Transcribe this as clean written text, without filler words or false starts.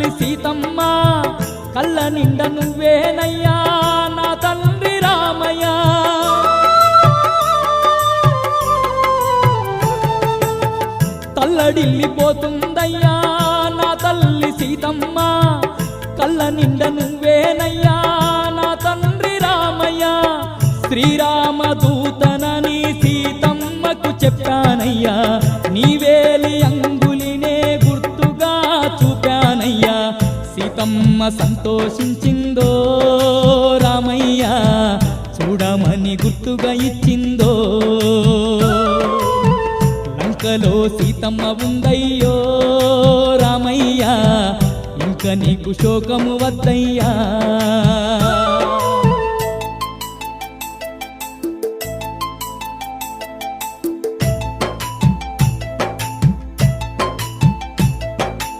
తల్లి సీతమ్మ కళ్ళ నిండ నువ్వేనయ్యా నా తండ్రి రామయ్య తల్లడిల్లిపోతుందయ్యా నా తల్లి సీతమ్మ కళ్ళ నిండ నువ్వేనయ్యా నా తండ్రి రామయ్య శ్రీరామదూతనని సీతమ్మకు చెప్పానయ్యా నీవేలి అంగులినే గుర్తుగా చూపానయ్యా సీతమ్మ సంతోషించిందో రామయ్య చూడమని గుర్తుగా ఇచ్చిందో లంకలో సీతమ్మ ఉందయ్యో రామయ్య ఇంక నీకు శోకము వద్దయ్యా